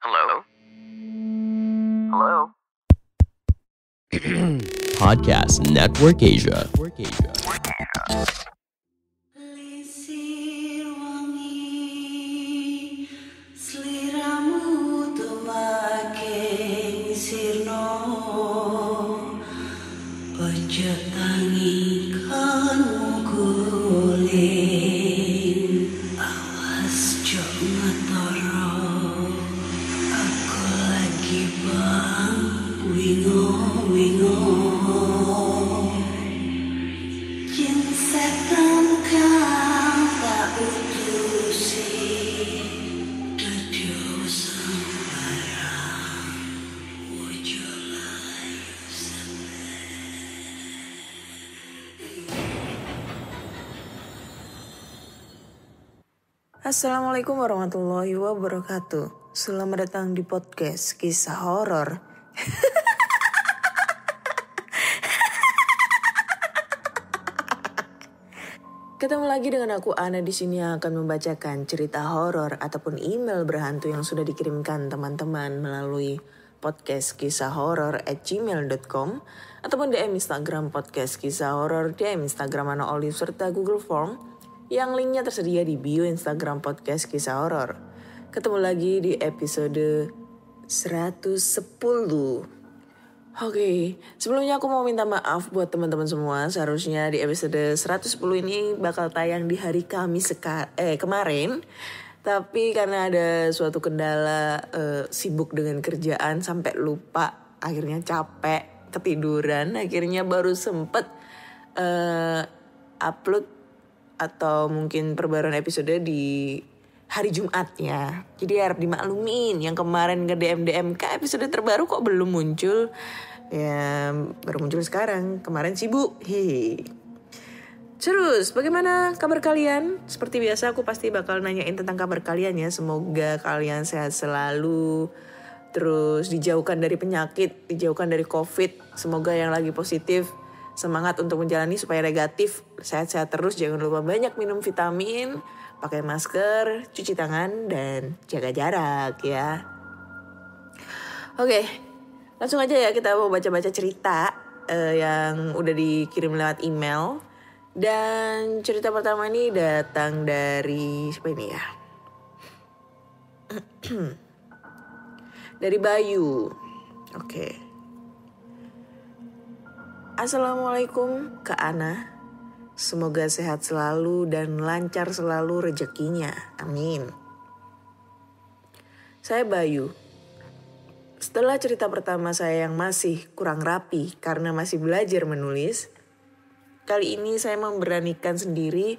Hello? Hello? Podcast Network Asia. Lisir wangi seliramu tumaking sirno ojo tangi kanmu guling awas jo ngetoro aku lagi bang wingo Jin setan kang tak utusi Dudu sembarang Wojo layu Assalamualaikum warahmatullahi wabarakatuh. Selamat datang di podcast kisah horor. Ketemu lagi dengan aku Ana di sini yang akan membacakan cerita horor ataupun email berhantu yang sudah dikirimkan teman-teman melalui podcast kisah horor @gmail.com ataupun DM Instagram podcast kisah horor, DM Instagram Ana Olive serta Google Form yang linknya tersedia di bio Instagram podcast kisah horor. Ketemu lagi di episode 110. Oke, sebelumnya aku mau minta maaf buat teman-teman semua. Seharusnya di episode 110 ini bakal tayang di hari Kamis kemarin. Tapi karena ada suatu kendala sibuk dengan kerjaan sampai lupa, akhirnya capek, ketiduran, akhirnya baru sempet upload atau mungkin perbaruan episode di hari Jumatnya. Jadi harap dimaklumin yang kemarin nge-DM ke episode terbaru kok belum muncul. Ya baru muncul sekarang, kemarin sibuk. Terus bagaimana kabar kalian? Seperti biasa aku pasti bakal nanyain tentang kabar kalian ya. Semoga kalian sehat selalu. Terus dijauhkan dari penyakit, dijauhkan dari COVID. Semoga yang lagi positif semangat untuk menjalani supaya negatif. Sehat-sehat terus, jangan lupa banyak minum vitamin, pakai masker, cuci tangan, dan jaga jarak ya. Oke, langsung aja ya kita mau baca-baca cerita yang udah dikirim lewat email. Dan cerita pertama ini datang dari siapa ini ya? Dari Bayu. Oke. Assalamualaikum Kak Ana. Semoga sehat selalu dan lancar selalu rezekinya. Amin. Saya Bayu. Setelah cerita pertama saya yang masih kurang rapi karena masih belajar menulis, kali ini saya memberanikan sendiri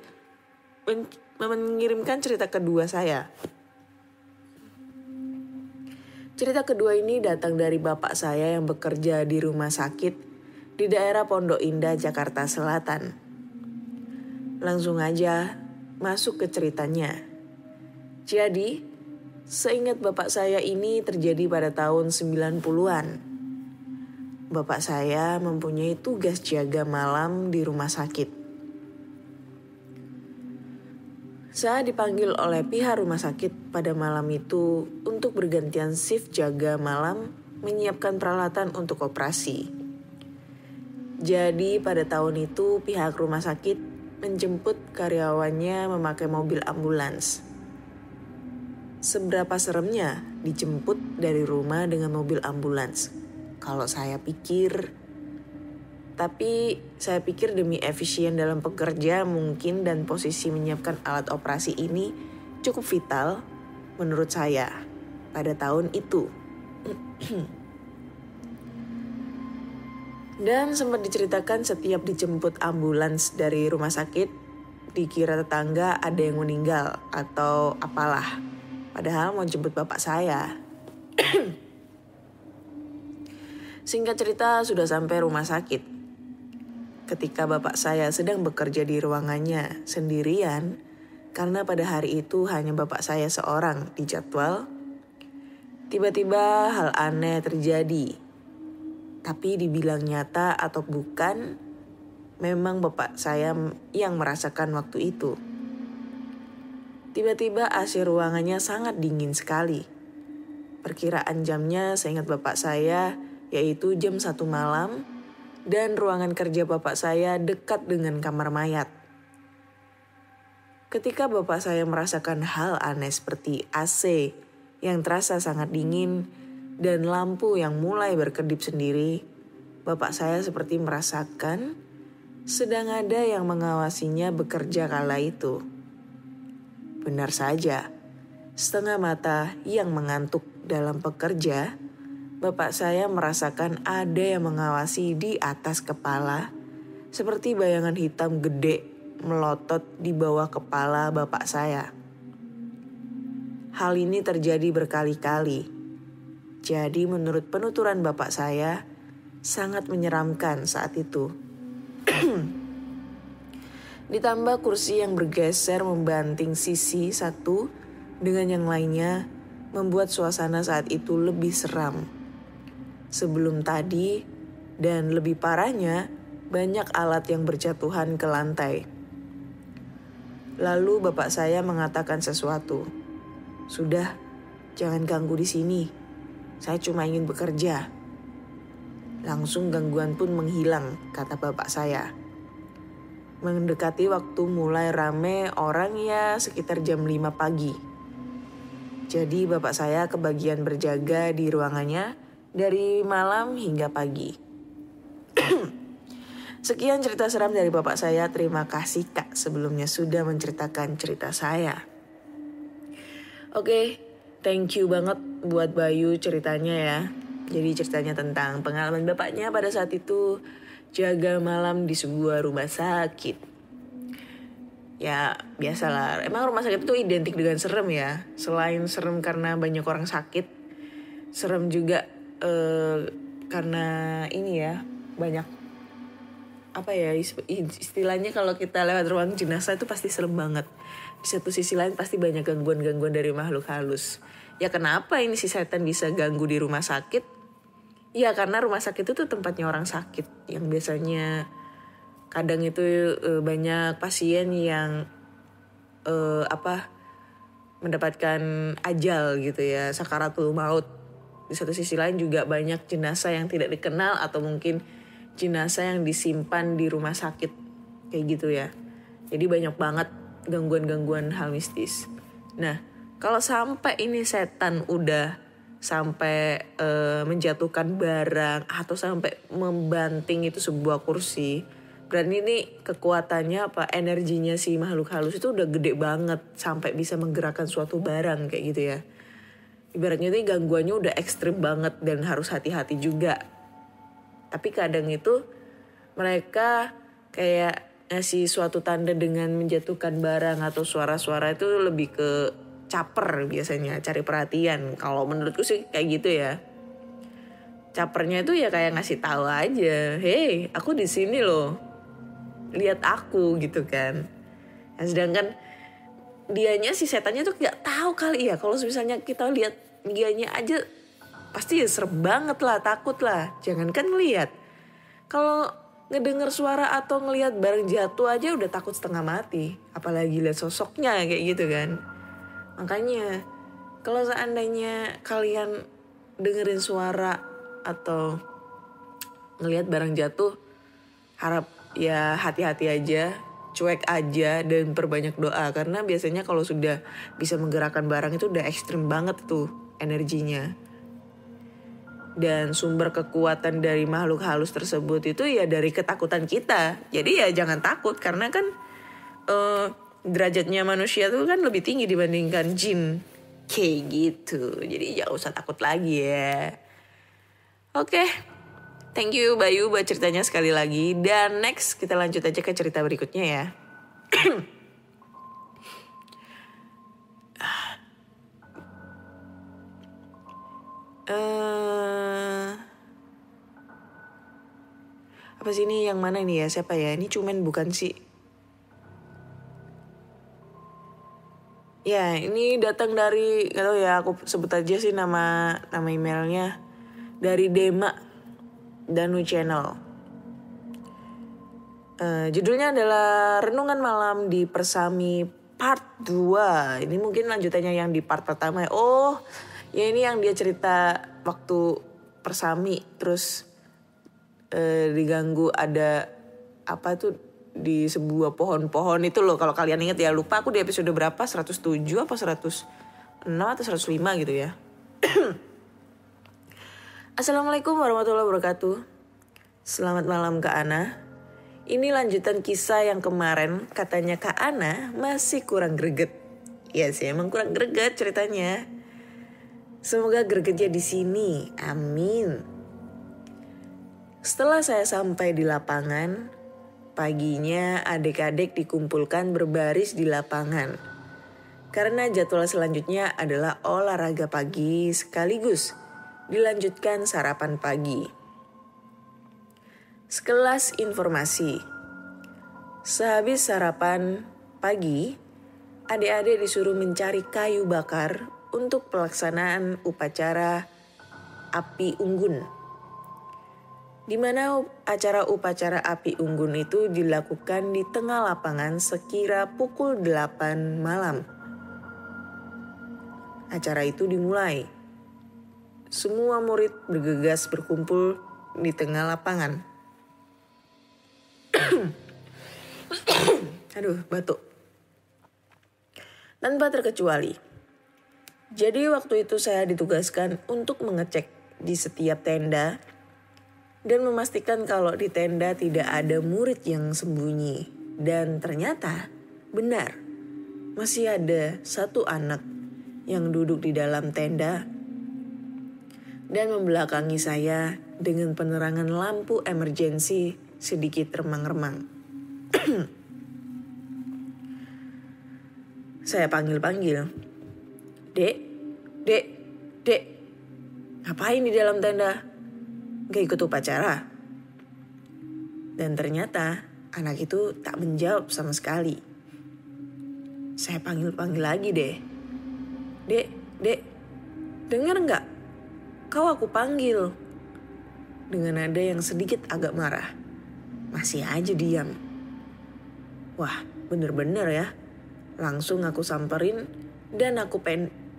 mengirimkan cerita kedua saya. Cerita kedua ini datang dari bapak saya yang bekerja di rumah sakit di daerah Pondok Indah, Jakarta Selatan. Langsung aja masuk ke ceritanya. Jadi, seingat bapak saya ini terjadi pada tahun 90-an. Bapak saya mempunyai tugas jaga malam di rumah sakit. Saya dipanggil oleh pihak rumah sakit pada malam itu untuk bergantian shift jaga malam menyiapkan peralatan untuk operasi. Jadi pada tahun itu pihak rumah sakit menjemput karyawannya memakai mobil ambulans. Seberapa seremnya dijemput dari rumah dengan mobil ambulans? Kalau saya pikir, tapi saya pikir demi efisien dalam pekerja mungkin dan posisi menyiapkan alat operasi ini cukup vital menurut saya pada tahun itu. Dan sempat diceritakan setiap dijemput ambulans dari rumah sakit, dikira tetangga ada yang meninggal atau apalah. Padahal mau jemput bapak saya. Singkat cerita sudah sampai rumah sakit. Ketika bapak saya sedang bekerja di ruangannya sendirian, karena pada hari itu hanya bapak saya seorang di jadwal, tiba-tiba hal aneh terjadi. Tapi dibilang nyata atau bukan, memang bapak saya yang merasakan waktu itu. Tiba-tiba AC ruangannya sangat dingin sekali. Perkiraan jamnya seingat bapak saya yaitu jam 1 malam dan ruangan kerja bapak saya dekat dengan kamar mayat. Ketika bapak saya merasakan hal aneh seperti AC yang terasa sangat dingin dan lampu yang mulai berkedip sendiri, bapak saya seperti merasakan sedang ada yang mengawasinya bekerja kala itu. Benar saja, setengah mata yang mengantuk dalam bekerja, bapak saya merasakan ada yang mengawasi di atas kepala, seperti bayangan hitam gede melotot di bawah kepala bapak saya. Hal ini terjadi berkali-kali. Jadi menurut penuturan bapak saya, sangat menyeramkan saat itu. Ditambah kursi yang bergeser membanting sisi satu dengan yang lainnya membuat suasana saat itu lebih seram. Sebelum tadi dan lebih parahnya banyak alat yang berjatuhan ke lantai. Lalu bapak saya mengatakan sesuatu. Sudah, jangan ganggu di sini. Saya cuma ingin bekerja. Langsung gangguan pun menghilang, kata bapak saya. Mendekati waktu mulai rame orang ya sekitar jam 5 pagi. Jadi bapak saya kebagian berjaga di ruangannya dari malam hingga pagi. Sekian cerita seram dari bapak saya. Terima kasih Kak sebelumnya sudah menceritakan cerita saya. Oke, thank you banget buat Bayu ceritanya ya. Jadi ceritanya tentang pengalaman bapaknya pada saat itu jaga malam di sebuah rumah sakit. Ya biasalah, emang rumah sakit itu identik dengan serem ya. Selain serem karena banyak orang sakit, serem juga karena ini ya, banyak apa ya istilahnya kalau kita lewat ruang jenazah itu pasti serem banget. Di satu sisi lain pasti banyak gangguan-gangguan dari makhluk halus. Ya kenapa ini si setan bisa ganggu di rumah sakit? Ya karena rumah sakit itu tuh tempatnya orang sakit yang biasanya kadang itu banyak pasien yang mendapatkan ajal gitu ya, sakaratul maut. Di satu sisi lain juga banyak jenazah yang tidak dikenal atau mungkin jenazah yang disimpan di rumah sakit kayak gitu ya. Jadi banyak banget gangguan-gangguan hal mistis. Nah, kalau sampai ini setan udah sampai menjatuhkan barang atau sampai membanting itu sebuah kursi, berarti ini kekuatannya energinya si makhluk halus itu udah gede banget sampai bisa menggerakkan suatu barang kayak gitu ya. Ibaratnya ini gangguannya udah ekstrim banget dan harus hati-hati juga. Tapi kadang itu mereka kayak ngasih suatu tanda dengan menjatuhkan barang atau suara-suara itu lebih ke caper biasanya, cari perhatian. Kalau menurutku sih kayak gitu ya. Capernya itu ya kayak ngasih tahu aja, hey, aku di sini loh, lihat aku gitu kan. Nah, sedangkan dianya si setannya tuh nggak tahu kali ya. Kalau misalnya kita lihat dianya aja, pasti ya serem banget lah, takut lah. Jangankan ngelihat, kalau ngedenger suara atau ngelihat barang jatuh aja udah takut setengah mati. Apalagi lihat sosoknya kayak gitu kan. Makanya kalau seandainya kalian dengerin suara atau ngelihat barang jatuh, harap ya hati-hati aja, cuek aja dan perbanyak doa. Karena biasanya kalau sudah bisa menggerakkan barang itu udah ekstrim banget tuh energinya. Dan sumber kekuatan dari makhluk halus tersebut itu ya dari ketakutan kita. Jadi ya jangan takut karena kan derajatnya manusia tuh kan lebih tinggi dibandingkan jin. Kayak gitu. Jadi jangan usah takut lagi ya. Oke. Thank you Bayu buat ceritanya sekali lagi. Dan next kita lanjut aja ke cerita berikutnya ya. Apa sih ini yang mana ini ya? Siapa ya? Ini Cumen bukan sih? Ya ini datang dari, gak tau ya, aku sebut aja sih nama emailnya. Dari Dema Danu Channel. Judulnya adalah Renungan Malam di Persami Part 2. Ini mungkin lanjutannya yang di part pertama ya. Oh Ya ini yang dia cerita waktu persami terus diganggu ada apa tuh di sebuah pohon-pohon itu loh, kalau kalian ingat ya, lupa aku di episode berapa, 107 apa 106 atau 105 gitu ya. Assalamualaikum warahmatullahi wabarakatuh. Selamat malam Kak Ana. Ini lanjutan kisah yang kemarin katanya Kak Ana masih kurang greget. Ya sih emang kurang greget ceritanya. Semoga gregetnya di sini. Amin. Setelah saya sampai di lapangan, paginya adik-adik dikumpulkan berbaris di lapangan. Karena jadwal selanjutnya adalah olahraga pagi sekaligus dilanjutkan sarapan pagi. Sekelas informasi. Sehabis sarapan pagi, adik-adik disuruh mencari kayu bakar untuk pelaksanaan upacara api unggun. Di mana acara upacara api unggun itu dilakukan di tengah lapangan sekira pukul 8 malam. Acara itu dimulai. Semua murid bergegas berkumpul di tengah lapangan. Aduh, batuk. Tanpa terkecuali. Jadi waktu itu saya ditugaskan untuk mengecek di setiap tenda dan memastikan kalau di tenda tidak ada murid yang sembunyi. Dan ternyata benar, masih ada satu anak yang duduk di dalam tenda dan membelakangi saya dengan penerangan lampu emergensi sedikit remang-remang. Saya panggil-panggil. Dek, ngapain di dalam tenda? Gak ikut upacara? Dan ternyata anak itu tak menjawab sama sekali. Saya panggil-panggil lagi deh. Dek, dengar gak? Kau aku panggil. Dengan nada yang sedikit agak marah. Masih aja diam. Wah, bener-bener ya. Langsung aku samperin dan aku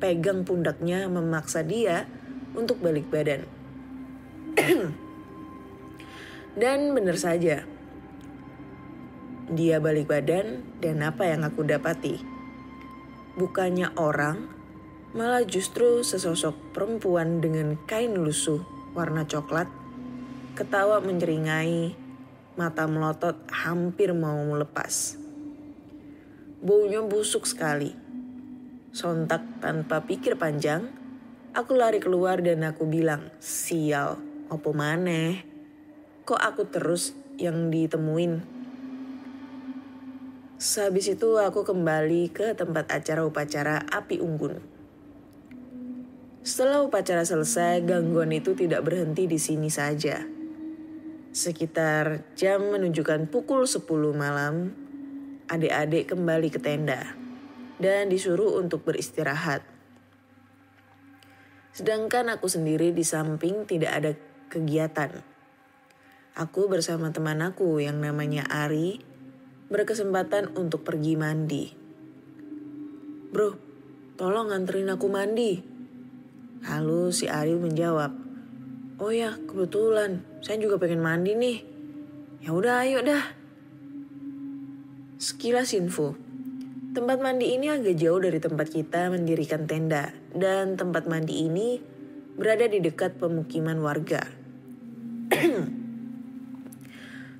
pegang pundaknya memaksa dia untuk balik badan. Dan benar saja, dia balik badan dan apa yang aku dapati? Bukannya orang, malah justru sesosok perempuan dengan kain lusuh warna coklat, ketawa menyeringai, mata melotot hampir mau melepas. Baunya busuk sekali. Sontak tanpa pikir panjang, aku lari keluar dan aku bilang, sial, opo maneh? Kok aku terus yang ditemuin? Sehabis itu aku kembali ke tempat acara upacara api unggun. Setelah upacara selesai, gangguan itu tidak berhenti di sini saja. Sekitar jam menunjukkan pukul 10 malam, adik-adik kembali ke tenda dan disuruh untuk beristirahat. Sedangkan aku sendiri di samping tidak ada kegiatan. Aku bersama teman aku yang namanya Ari berkesempatan untuk pergi mandi. Bro, tolong nganterin aku mandi. Lalu si Ari menjawab, oh ya kebetulan saya juga pengen mandi nih. Ya udah ayo dah. Sekilas info. Tempat mandi ini agak jauh dari tempat kita mendirikan tenda dan tempat mandi ini berada di dekat pemukiman warga.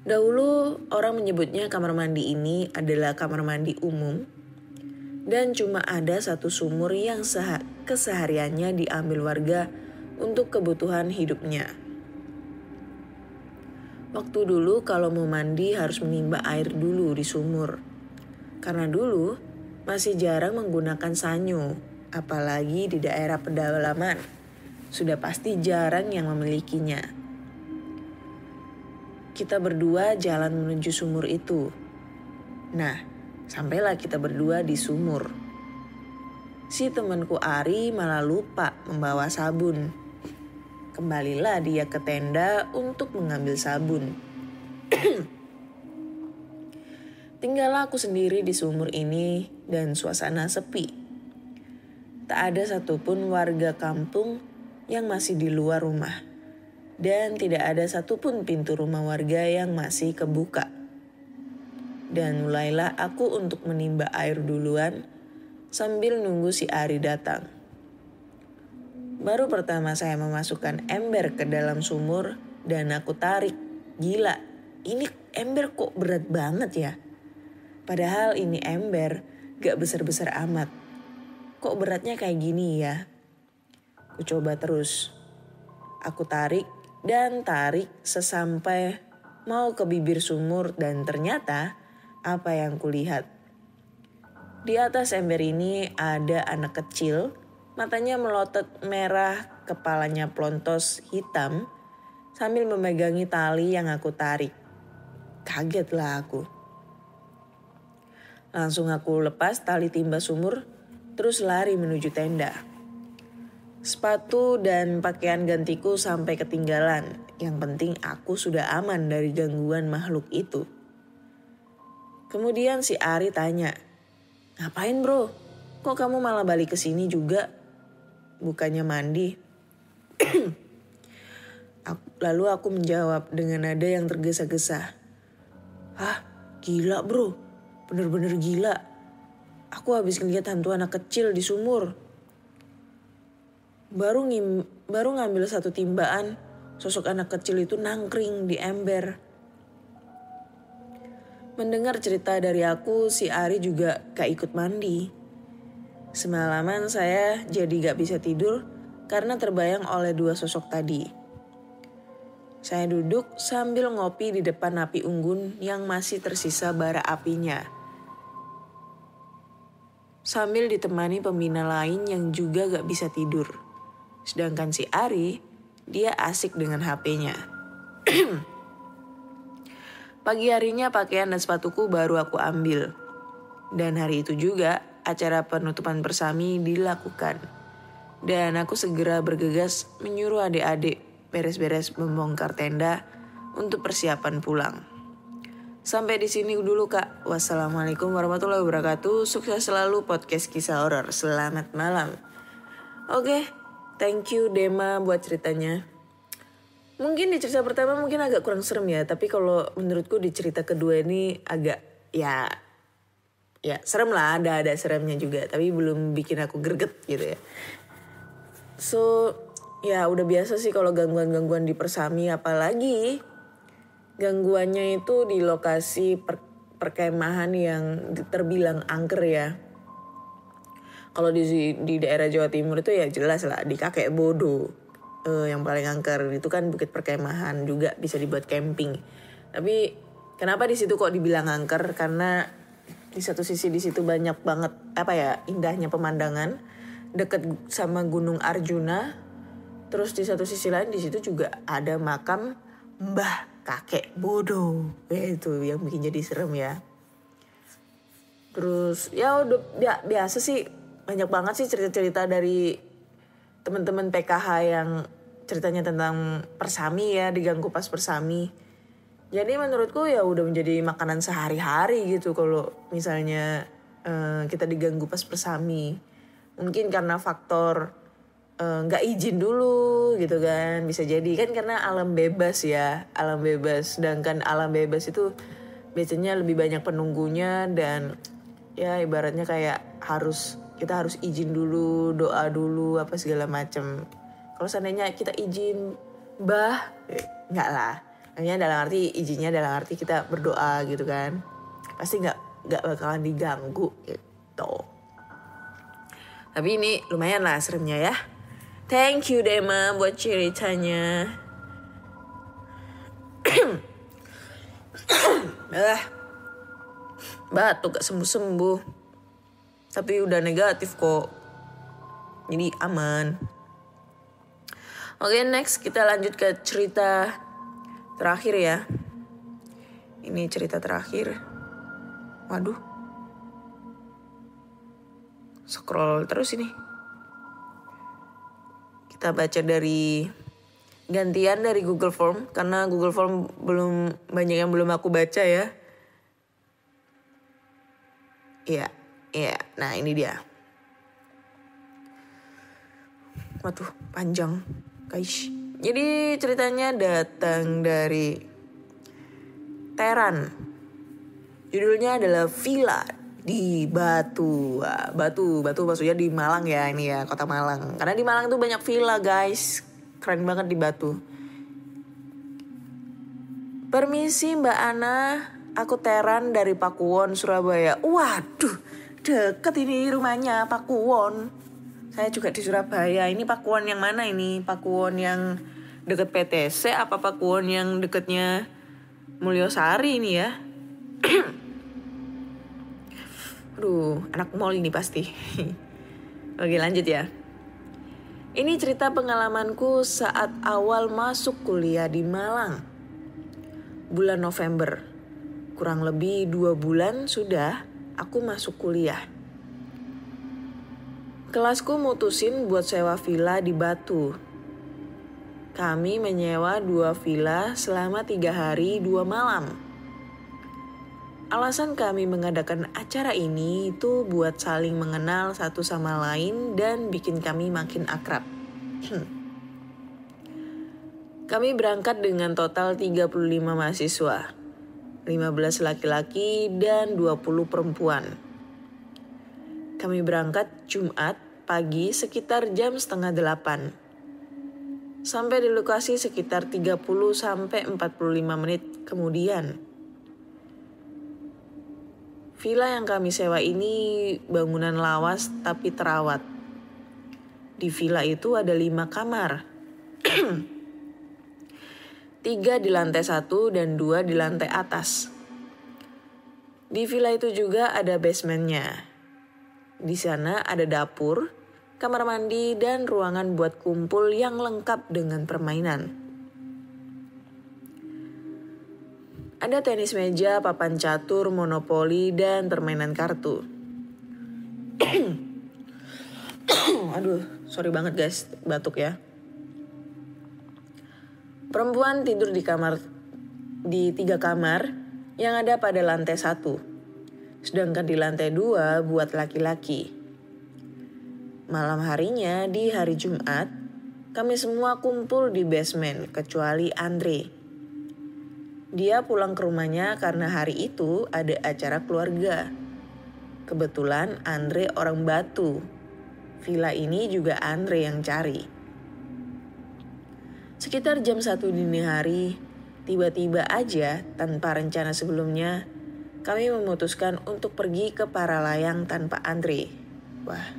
Dahulu orang menyebutnya kamar mandi ini adalah kamar mandi umum dan cuma ada satu sumur yang kesehariannya diambil warga untuk kebutuhan hidupnya. Waktu dulu kalau mau mandi harus menimba air dulu di sumur. Karena dulu masih jarang menggunakan sanyo, apalagi di daerah pedalaman. Sudah pasti jarang yang memilikinya. Kita berdua jalan menuju sumur itu. Nah, sampailah kita berdua di sumur. Si temanku Ari malah lupa membawa sabun. Kembalilah dia ke tenda untuk mengambil sabun. Tinggallah aku sendiri di sumur ini dan suasana sepi. Tak ada satupun warga kampung yang masih di luar rumah. Dan tidak ada satupun pintu rumah warga yang masih kebuka. Dan mulailah aku untuk menimba air duluan sambil nunggu si Ari datang. Baru pertama saya memasukkan ember ke dalam sumur dan aku tarik. Gila, ini ember kok berat banget ya? Padahal ini ember gak besar-besar amat. Kok beratnya kayak gini ya? Ku coba terus. Aku tarik dan tarik sesampai mau ke bibir sumur dan ternyata apa yang kulihat. Di atas ember ini ada anak kecil, matanya melotot merah, kepalanya plontos hitam sambil memegangi tali yang aku tarik. Kagetlah aku. Langsung aku lepas tali timba sumur, terus lari menuju tenda. Sepatu dan pakaian gantiku sampai ketinggalan. Yang penting aku sudah aman dari gangguan makhluk itu. Kemudian si Ari tanya, "Ngapain bro? Kok kamu malah balik ke sini juga? Bukannya mandi?" Lalu aku menjawab dengan nada yang tergesa-gesa. "Hah, gila bro, bener-bener gila. Aku habis ngeliat hantu anak kecil di sumur. Baru ngambil satu timbaan, sosok anak kecil itu nangkring di ember." Mendengar cerita dari aku, si Ari juga gak ikut mandi. Semalaman saya jadi gak bisa tidur karena terbayang oleh dua sosok tadi. Saya duduk sambil ngopi di depan api unggun yang masih tersisa bara apinya. Sambil ditemani pembina lain yang juga gak bisa tidur. Sedangkan si Ari, dia asik dengan HP-nya. Pagi harinya pakaian dan sepatuku baru aku ambil. Dan hari itu juga acara penutupan bersami dilakukan. Dan aku segera bergegas menyuruh adik-adik beres-beres membongkar tenda untuk persiapan pulang. Sampai di sini dulu Kak. Wassalamualaikum warahmatullahi wabarakatuh. Sukses selalu podcast kisah horor. Selamat malam. Oke, thank you Dema buat ceritanya. Mungkin di cerita pertama mungkin agak kurang serem ya. Tapi kalau menurutku di cerita kedua ini agak ya serem lah. Ada seremnya juga. Tapi belum bikin aku greget gitu ya. So ya udah biasa sih kalau gangguan-gangguan di persami. Apalagi gangguannya itu di lokasi perkemahan yang terbilang angker ya. Kalau di daerah Jawa Timur itu ya jelas lah di Kakek Bodo. Yang paling angker itu kan bukit perkemahan, juga bisa dibuat camping. Tapi kenapa di situ kok dibilang angker? Karena di satu sisi di situ banyak banget indahnya pemandangan, deket sama Gunung Arjuna. Terus di satu sisi lain di situ juga ada makam Mbah Kakek Bodo. Itu yang bikin jadi serem ya. Terus ya udah biasa sih, banyak banget sih cerita-cerita dari teman-teman PKH yang ceritanya tentang persami ya, diganggu pas persami. Jadi menurutku ya udah menjadi makanan sehari-hari gitu kalau misalnya kita diganggu pas persami. Mungkin karena faktor gak izin dulu gitu kan, bisa jadi kan karena alam bebas ya, alam bebas. Sedangkan alam bebas itu biasanya lebih banyak penunggunya dan ya ibaratnya kayak kita harus izin dulu, doa dulu, apa segala macam. Kalau seandainya kita izin, enggak lah. Hanya izinnya dalam arti kita berdoa gitu kan. Pasti enggak bakalan diganggu gitu. Tapi ini lumayan lah seremnya ya. Thank you Dema buat ceritanya. Batuk gak sembuh-sembuh. Tapi udah negatif kok. Jadi aman. Oke, next kita lanjut ke cerita terakhir ya. Ini cerita terakhir. Waduh. Scroll terus ini. Kita baca dari gantian dari Google Form. Karena Google Form banyak yang belum aku baca ya. Iya. Nah ini dia. Waduh, panjang guys. Jadi ceritanya datang dari Teran. Judulnya adalah Villa di Batu. Batu maksudnya di Malang ya, ini ya, kota Malang. Karena di Malang tuh banyak villa guys. Keren banget di Batu. Permisi Mbak Ana, aku Teran dari Pakuwon, Surabaya. Waduh, deket ini rumahnya, Pakuwon. Saya juga di Surabaya. Ini Pakuwon yang mana ini? Pakuwon yang deket PTC apa Pakuwon yang deketnya Mulyosari ini ya? Aduh, anak mall ini pasti. Oke, lanjut ya. Ini cerita pengalamanku saat awal masuk kuliah di Malang. Bulan November. Kurang lebih 2 bulan sudah aku masuk kuliah. Kelasku mutusin buat sewa villa di Batu. Kami menyewa 2 villa selama 3 hari 2 malam. Alasan kami mengadakan acara ini itu buat saling mengenal satu sama lain dan bikin kami makin akrab. Kami berangkat dengan total 35 mahasiswa, 15 laki-laki dan 20 perempuan. Kami berangkat Jumat pagi sekitar jam 7:30. Sampai di lokasi sekitar 30-45 menit kemudian. Villa yang kami sewa ini bangunan lawas tapi terawat. Di villa itu ada 5 kamar. 3 di lantai 1 dan 2 di lantai atas. Di villa itu juga ada basementnya. Di sana ada dapur, kamar mandi, dan ruangan buat kumpul yang lengkap dengan permainan. Ada tenis meja, papan catur, monopoli, dan permainan kartu. Aduh, sorry banget guys, batuk ya. Perempuan tidur di 3 kamar yang ada pada lantai 1. Sedangkan di lantai 2 buat laki-laki. Malam harinya di hari Jumat, kami semua kumpul di basement kecuali Andre. Dia pulang ke rumahnya karena hari itu ada acara keluarga. Kebetulan Andre orang Batu. Villa ini juga Andre yang cari. Sekitar jam 1 dini hari, tiba-tiba aja tanpa rencana sebelumnya, kami memutuskan untuk pergi ke Paralayang tanpa Andre. Wah,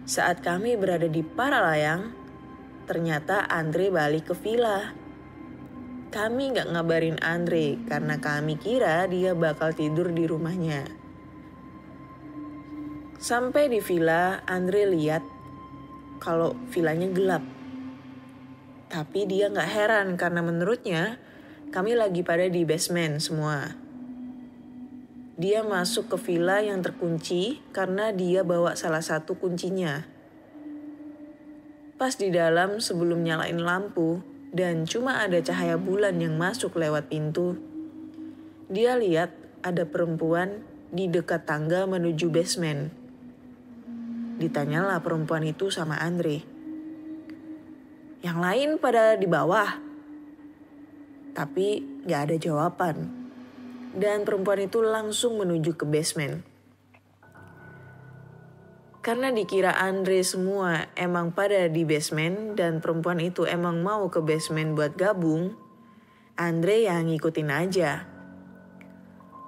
saat kami berada di Paralayang, ternyata Andre balik ke villa. Kami gak ngabarin Andre karena kami kira dia bakal tidur di rumahnya. Sampai di villa, Andre lihat kalau villanya gelap. Tapi dia gak heran karena menurutnya kami lagi pada di basement semua. Dia masuk ke villa yang terkunci karena dia bawa salah satu kuncinya. Pas di dalam sebelum nyalain lampu, dan cuma ada cahaya bulan yang masuk lewat pintu. Dia lihat ada perempuan di dekat tangga menuju basement. Ditanyalah perempuan itu sama Andre. Yang lain pada di bawah. Tapi gak ada jawaban. Dan perempuan itu langsung menuju ke basement. Karena dikira Andre semua emang pada di basement dan perempuan itu emang mau ke basement buat gabung, Andre yang ngikutin aja.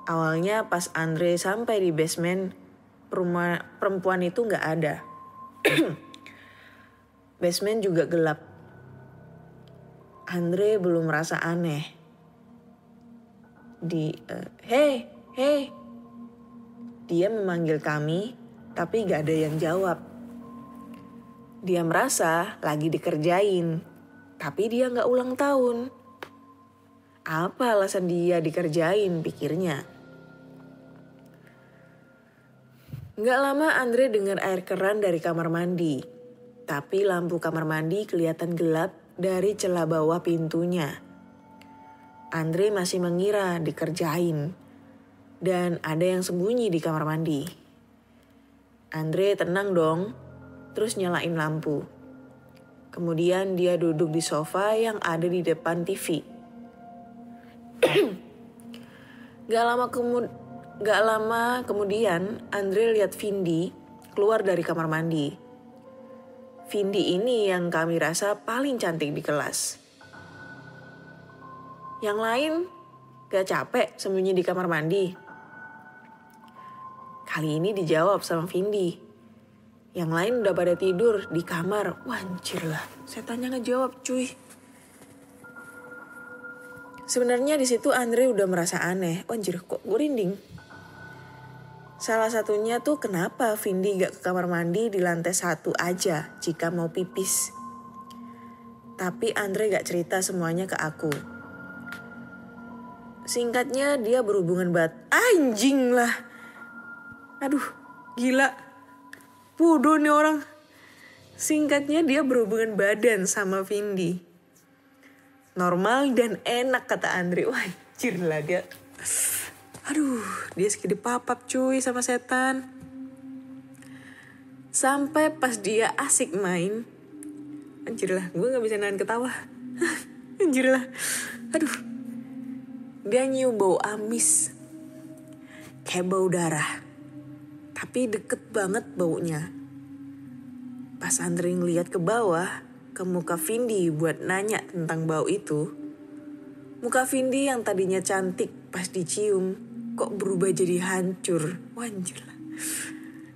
Awalnya pas Andre sampai di basement, perempuan itu gak ada. Basement juga gelap. Andre belum merasa aneh. Hey. Dia memanggil kami. Tapi gak ada yang jawab. Dia merasa lagi dikerjain. Tapi dia gak ulang tahun. Apa alasan dia dikerjain, pikirnya. Gak lama Andre dengar air keran dari kamar mandi. Tapi lampu kamar mandi kelihatan gelap dari celah bawah pintunya. Andre masih mengira dikerjain. Dan ada yang sembunyi di kamar mandi. Andre tenang dong, terus nyalain lampu. Kemudian dia duduk di sofa yang ada di depan TV. Gak lama kemudian Andre lihat Vindi keluar dari kamar mandi. Vindi ini yang kami rasa paling cantik di kelas. Yang lain gak capek sembunyi di kamar mandi? Kali ini dijawab sama Vindi. Yang lain udah pada tidur di kamar. Wah, anjir lah, setannya ngejawab cuy. Sebenarnya di situ Andre udah merasa aneh. Anjir, kok gue rinding. Salah satunya tuh kenapa Vindi gak ke kamar mandi di lantai 1 aja jika mau pipis. Tapi Andre gak cerita semuanya ke aku. Singkatnya dia berhubungan anjing lah. Aduh, gila. Bodoh nih orang. Singkatnya dia berhubungan badan sama Vindi. Normal dan enak kata Andre. Wah, anjir lah dia. Aduh, dia segede papap cuy sama setan. Sampai pas dia asik main. Anjir lah, gue gak bisa nahan ketawa. Anjir lah. Aduh. Dia nyium bau amis. Kayak bau darah. Tapi deket banget baunya. Pas Andre ngeliat ke bawah, ke muka Vindi buat nanya tentang bau itu. Muka Vindi yang tadinya cantik pas dicium, kok berubah jadi hancur. Wanjir lah.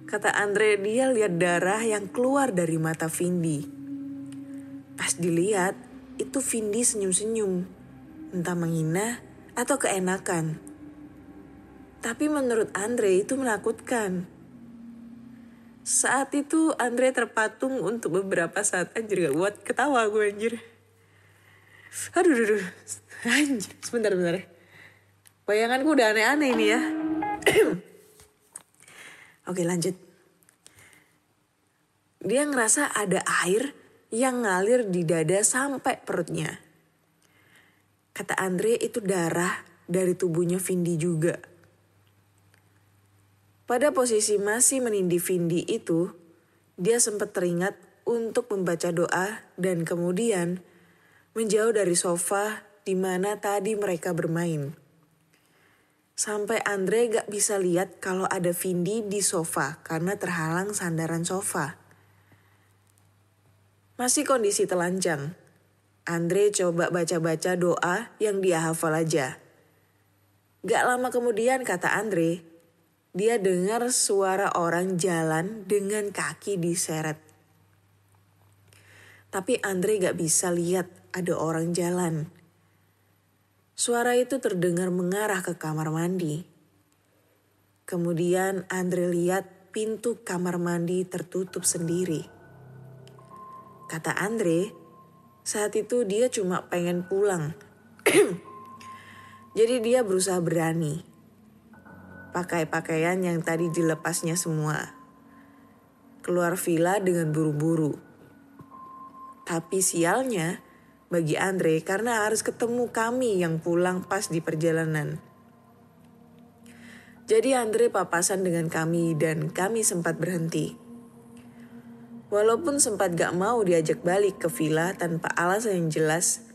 Kata Andre, dia lihat darah yang keluar dari mata Vindi. Pas dilihat, itu Vindi senyum-senyum. Entah menghina atau keenakan. Tapi menurut Andre itu menakutkan. Saat itu Andre terpatung untuk beberapa saat. Anjir gak buat ketawa gue anjir. Aduh. Anjir, sebentar. Bayanganku udah aneh-aneh ini ya. Oke, lanjut. Dia ngerasa ada air yang ngalir di dada sampai perutnya. Kata Andre itu darah dari tubuhnya Vindi juga. Pada posisi masih menindih Vindi itu, dia sempat teringat untuk membaca doa dan kemudian menjauh dari sofa di mana tadi mereka bermain. Sampai Andre gak bisa lihat kalau ada Vindi di sofa karena terhalang sandaran sofa. Masih kondisi telanjang. Andre coba baca-baca doa yang dia hafal aja. Gak lama kemudian kata Andre, dia dengar suara orang jalan dengan kaki diseret. Tapi Andre gak bisa lihat ada orang jalan. Suara itu terdengar mengarah ke kamar mandi. Kemudian Andre lihat pintu kamar mandi tertutup sendiri. Kata Andre, saat itu dia cuma pengen pulang. Jadi dia berusaha berani. Pakai pakaian yang tadi dilepasnya semua. Keluar villa dengan buru-buru. Tapi sialnya bagi Andre karena harus ketemu kami yang pulang pas di perjalanan. Jadi Andre papasan dengan kami dan kami sempat berhenti. Walaupun sempat gak mau diajak balik ke villa tanpa alasan yang jelas,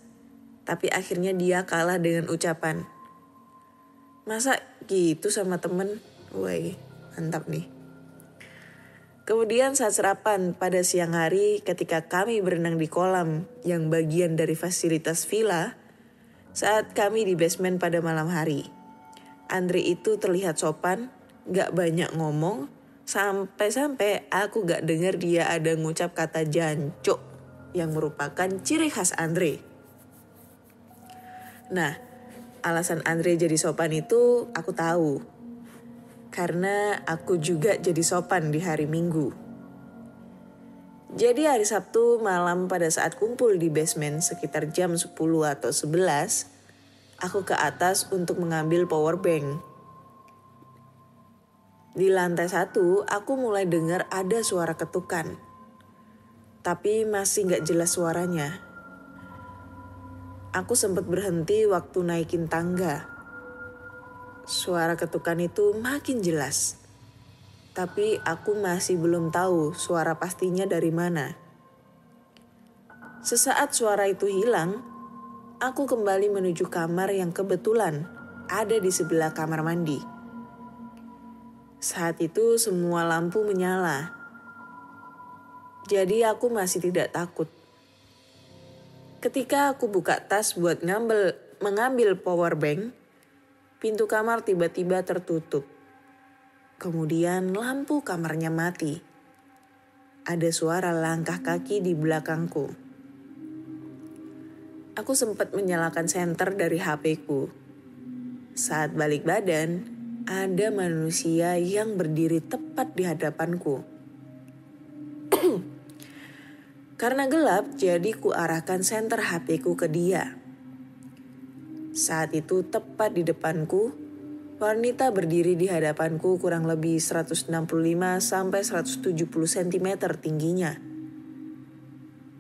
tapi akhirnya dia kalah dengan ucapan, "Masa gitu sama temen?" Woi, mantap nih. Kemudian saat sarapan pada siang hari ketika kami berenang di kolam yang bagian dari fasilitas villa, saat kami di basement pada malam hari. Andre itu terlihat sopan, gak banyak ngomong, sampai-sampai aku gak dengar dia ada ngucap kata jancuk yang merupakan ciri khas Andre. Nah, alasan Andre jadi sopan itu aku tahu. Karena aku juga jadi sopan di hari Minggu. Jadi hari Sabtu malam pada saat kumpul di basement sekitar jam 10 atau 11, aku ke atas untuk mengambil power bank. Di lantai 1, aku mulai dengar ada suara ketukan. Tapi masih gak jelas suaranya. Aku sempat berhenti waktu naikin tangga. Suara ketukan itu makin jelas. Tapi aku masih belum tahu suara pastinya dari mana. Sesaat suara itu hilang, aku kembali menuju kamar yang kebetulan ada di sebelah kamar mandi. Saat itu semua lampu menyala. Jadi aku masih tidak takut. Ketika aku buka tas buat mengambil power bank, pintu kamar tiba-tiba tertutup. Kemudian lampu kamarnya mati. Ada suara langkah kaki di belakangku. Aku sempat menyalakan senter dari HP-ku. Saat balik badan, ada manusia yang berdiri tepat di hadapanku. Karena gelap, jadi ku arahkan senter HP-ku ke dia. Saat itu tepat di depanku, wanita berdiri di hadapanku kurang lebih 165 sampai 170 cm tingginya.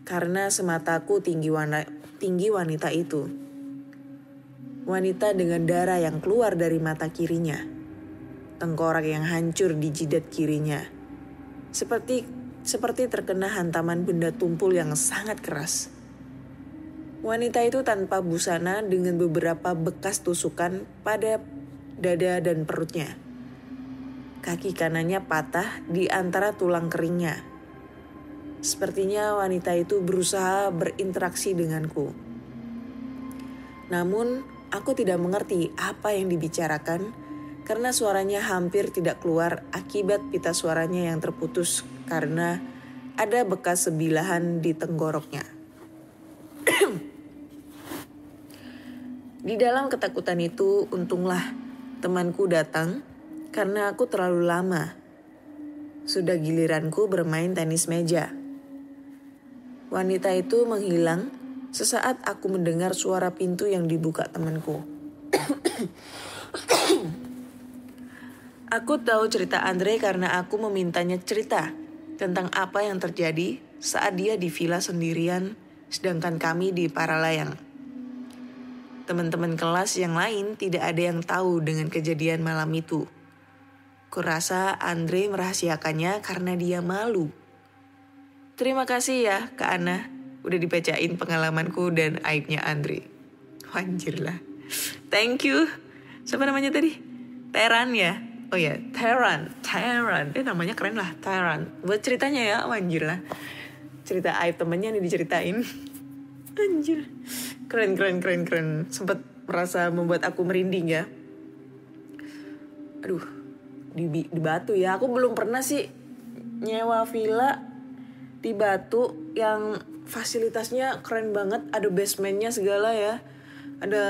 Karena semataku tinggi wanita itu. Wanita dengan darah yang keluar dari mata kirinya. Tengkorak yang hancur di jidat kirinya. Seperti terkena hantaman benda tumpul yang sangat keras. Wanita itu tanpa busana dengan beberapa bekas tusukan pada dada dan perutnya. Kaki kanannya patah di antara tulang keringnya. Sepertinya wanita itu berusaha berinteraksi denganku. Namun, aku tidak mengerti apa yang dibicarakan karena suaranya hampir tidak keluar akibat pita suaranya yang terputus karena ada bekas sebilahan di tenggoroknya. Di dalam ketakutan itu, untunglah temanku datang karena aku terlalu lama. Sudah giliranku bermain tenis meja. Wanita itu menghilang sesaat aku mendengar suara pintu yang dibuka temanku. Aku tahu cerita Andre karena aku memintanya cerita tentang apa yang terjadi saat dia di villa sendirian, sedangkan kami di Paralayang. Teman-teman kelas yang lain tidak ada yang tahu dengan kejadian malam itu. Kurasa Andre merahasiakannya karena dia malu. Terima kasih ya Kak Ana, udah dibacain pengalamanku dan aibnya Andre. Anjir lah. Thank you. Siapa namanya tadi? Teran ya? Oh ya, Teran. Namanya keren lah, Teran. Buat ceritanya ya, anjir lah. Cerita aib temennya nih diceritain. Anjir. Keren. Sempet merasa membuat aku merinding ya. Aduh, di Batu ya. Aku belum pernah sih nyewa villa di Batu yang fasilitasnya keren banget. Ada basementnya segala ya. Ada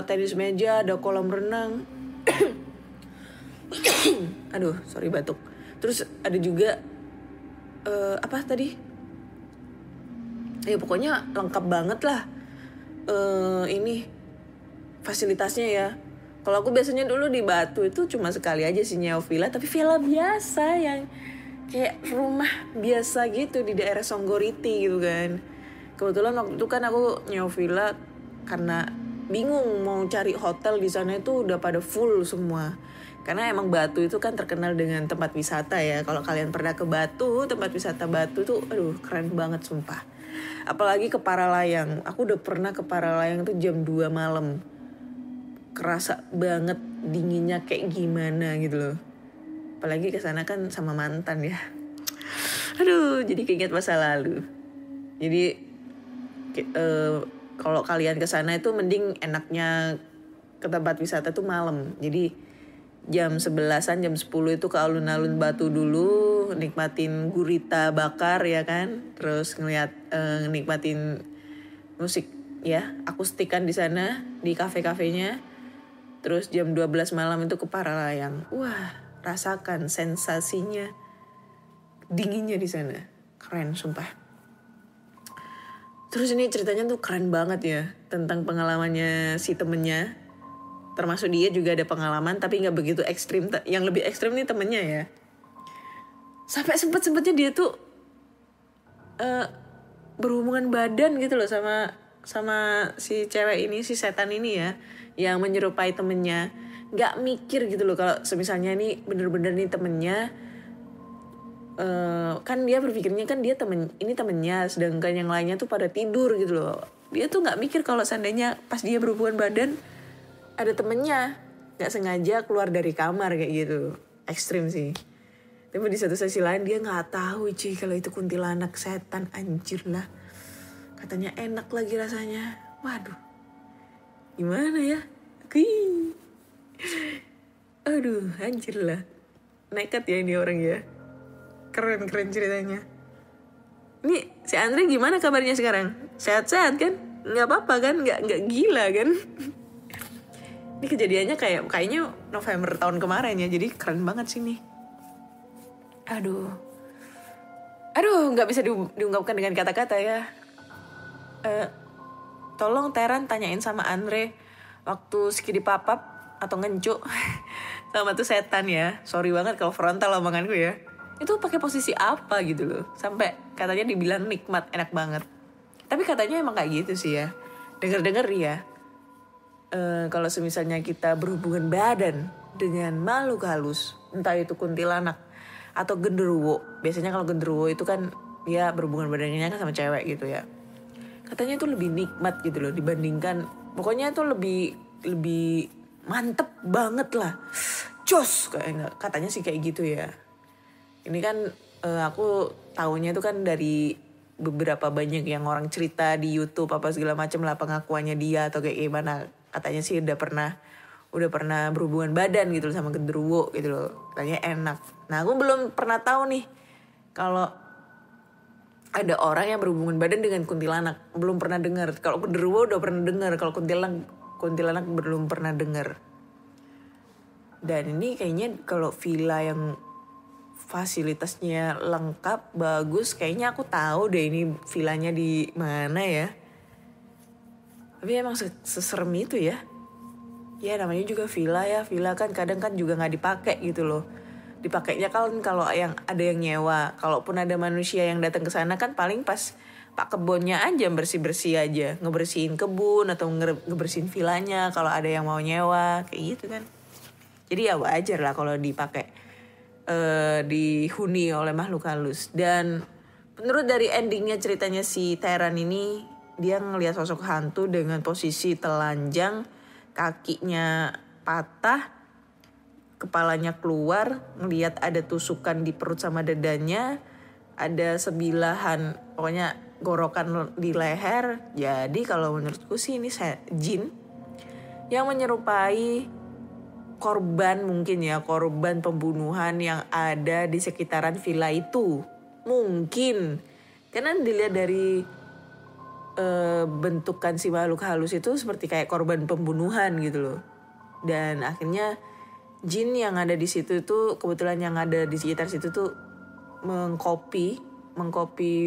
tenis meja, ada kolam renang. Aduh, sorry batuk. Terus ada juga apa tadi? Ya pokoknya lengkap banget lah. Ini fasilitasnya ya. Kalau aku biasanya dulu di Batu itu cuma sekali aja sih nyewa villa, tapi villa biasa yang kayak rumah biasa gitu di daerah Songgoriti gitu kan. Kebetulan waktu itu kan aku nyewa villa karena bingung mau cari hotel di sana itu udah pada full semua. Karena emang Batu itu kan terkenal dengan tempat wisata ya. Kalau kalian pernah ke Batu, tempat wisata Batu tuh aduh keren banget sumpah. Apalagi ke Paralayang. Aku udah pernah ke Paralayang tuh jam 2 malam. Kerasa banget dinginnya kayak gimana gitu loh. Apalagi kesana kan sama mantan ya. Aduh, jadi keinget masa lalu. Jadi kalau kalian kesana itu mending enaknya ke tempat wisata tuh malam. Jadi jam 11-an, jam 10 itu ke alun-alun Batu dulu, nikmatin gurita bakar ya kan. Terus nikmatin musik ya, akustikan di sana, di kafe-kafenya. Terus jam 12 malam itu ke Paralayang. Wah, rasakan sensasinya dinginnya di sana. Keren sumpah. Terus ini ceritanya tuh keren banget ya tentang pengalamannya si temennya. Termasuk dia juga ada pengalaman tapi gak begitu ekstrim. Yang lebih ekstrim nih temennya ya. Sampai sempet-sempetnya dia tuh berhubungan badan gitu loh sama si cewek ini, si setan ini ya. Yang menyerupai temennya. Gak mikir gitu loh kalau misalnya ini bener-bener nih temennya kan dia berpikirnya kan dia ini temennya, sedangkan yang lainnya tuh pada tidur gitu loh. Dia tuh nggak mikir kalau seandainya pas dia berhubungan badan ada temennya, nggak sengaja keluar dari kamar kayak gitu. Ekstrim sih. Tapi di satu sisi lain dia nggak tahu cuy kalau itu kuntilanak, setan, anjir lah. Katanya enak lagi rasanya. Waduh, gimana ya? Aduh, anjir lah. Nekat ya ini orang ya. Keren ceritanya. Ini si Andre gimana kabarnya sekarang? Sehat-sehat kan? Nggak apa-apa kan? Nggak gila kan? Ini kejadiannya kayaknya November tahun kemarin ya. Jadi keren banget sih nih. Aduh, nggak bisa diungkapkan dengan kata-kata ya. Tolong Teran tanyain sama Andre waktu skidi papap atau ngencuk sama tuh setan ya. Sorry banget kalau frontal omonganku ya. Itu pakai posisi apa gitu loh. Sampai katanya dibilang nikmat, enak banget. Tapi katanya emang kayak gitu sih ya. Dengar-dengar ya. Kalau semisalnya kita berhubungan badan dengan makhluk halus, entah itu kuntilanak atau genderuwo. Biasanya kalau genderuwo itu kan dia berhubungan badannya kan sama cewek gitu ya. Katanya itu lebih nikmat gitu loh dibandingkan, pokoknya itu lebih mantep banget lah. Jos katanya sih kayak gitu ya. Ini kan aku tahunya itu kan dari beberapa banyak yang orang cerita di YouTube apa segala macam lah pengakuannya dia atau kayak gimana. Katanya sih udah pernah berhubungan badan gitu loh sama genderuwo gitu loh. Katanya enak. Nah, aku belum pernah tahu nih kalau ada orang yang berhubungan badan dengan kuntilanak. Belum pernah dengar. Kalau genderuwo udah pernah dengar, kalau kuntilanak belum pernah dengar. Dan ini kayaknya kalau villa yang fasilitasnya lengkap, bagus, kayaknya aku tahu deh ini villanya di mana ya. Tapi emang seserem itu ya. Ya namanya juga villa ya. Villa kan kadang kan juga gak dipakai gitu loh. Dipakainya kan kalau yang ada yang nyewa. Kalaupun ada manusia yang datang ke sana kan paling pas pak kebunnya aja bersih-bersih aja. Ngebersihin kebun atau ngebersihin villanya kalau ada yang mau nyewa. Kayak gitu kan. Jadi ya wajar lah kalau dipakai. Dihuni oleh makhluk halus. Dan menurut dari endingnya ceritanya si Teran ini, dia ngelihat sosok hantu dengan posisi telanjang, kakinya patah, kepalanya keluar, ngelihat ada tusukan di perut sama dadanya, ada sebilahan, pokoknya gorokan di leher. Jadi kalau menurutku sih ini jin yang menyerupai korban mungkin ya, korban pembunuhan yang ada di sekitaran villa itu. Mungkin. Karena dilihat dari bentukan si makhluk halus itu seperti kayak korban pembunuhan gitu loh. Dan akhirnya jin yang ada di situ itu, kebetulan yang ada di sekitar situ tuh mengcopy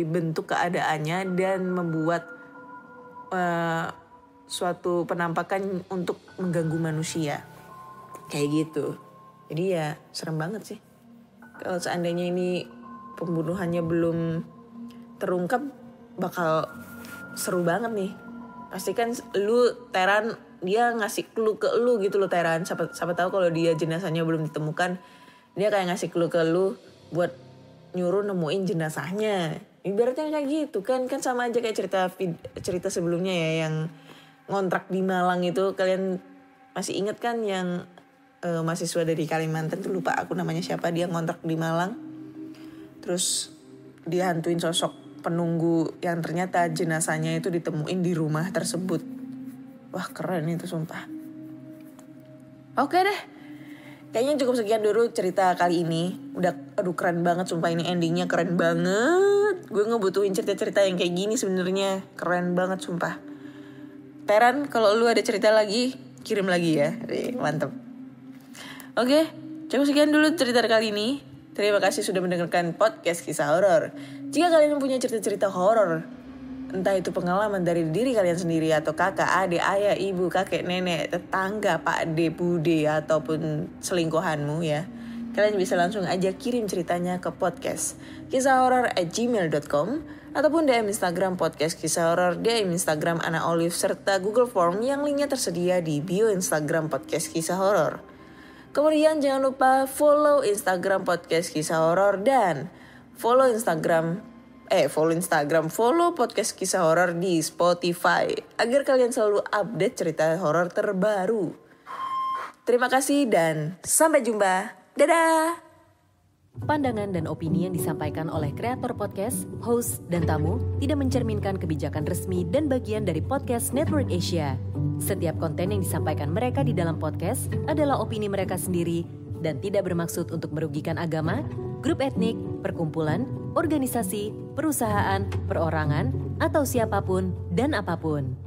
bentuk keadaannya dan membuat suatu penampakan untuk mengganggu manusia. Kayak gitu. Jadi ya serem banget sih. Kalau seandainya ini pembunuhannya belum terungkap, bakal seru banget nih. Pasti kan lu Teran, dia ngasih clue ke lu gitu loh Teran. Siapa tahu kalau dia jenazahnya belum ditemukan, dia kayak ngasih clue ke lu buat nyuruh nemuin jenazahnya. Ibaratnya kayak gitu kan sama aja kayak cerita sebelumnya ya yang ngontrak di Malang itu. Kalian masih ingat kan yang mahasiswa dari Kalimantan tuh, lupa aku namanya siapa, dia ngontrak di Malang. Terus dia hantuin sosok penunggu yang ternyata jenazahnya itu ditemuin di rumah tersebut. Wah keren itu sumpah. Oke deh, kayaknya cukup sekian dulu cerita kali ini. Aduh keren banget sumpah, ini endingnya keren banget. Gue ngebutuhin cerita-cerita yang kayak gini sebenarnya. Keren banget sumpah. Teran, kalau lu ada cerita lagi kirim lagi ya. Mantep. Oke, cukup sekian dulu cerita kali ini. Terima kasih sudah mendengarkan podcast kisah horor. Jika kalian mempunyai cerita-cerita horor, entah itu pengalaman dari diri kalian sendiri atau kakak, adik, ayah, ibu, kakek, nenek, tetangga, pak de, bude, ataupun selingkuhanmu ya, kalian bisa langsung aja kirim ceritanya ke podcast kisahhoror@gmail.com ataupun DM Instagram podcast kisah horor, DM Instagram Ana Olive, serta Google Form yang linknya tersedia di bio Instagram podcast kisah horor. Kemudian jangan lupa follow Instagram podcast kisah horor dan follow podcast kisah horor di Spotify agar kalian selalu update cerita horor terbaru. Terima kasih dan sampai jumpa. Dadah. Pandangan dan opini yang disampaikan oleh kreator podcast, host, dan tamu tidak mencerminkan kebijakan resmi dan bagian dari Podcast Network Asia. Setiap konten yang disampaikan mereka di dalam podcast adalah opini mereka sendiri dan tidak bermaksud untuk merugikan agama, grup etnik, perkumpulan, organisasi, perusahaan, perorangan, atau siapapun dan apapun.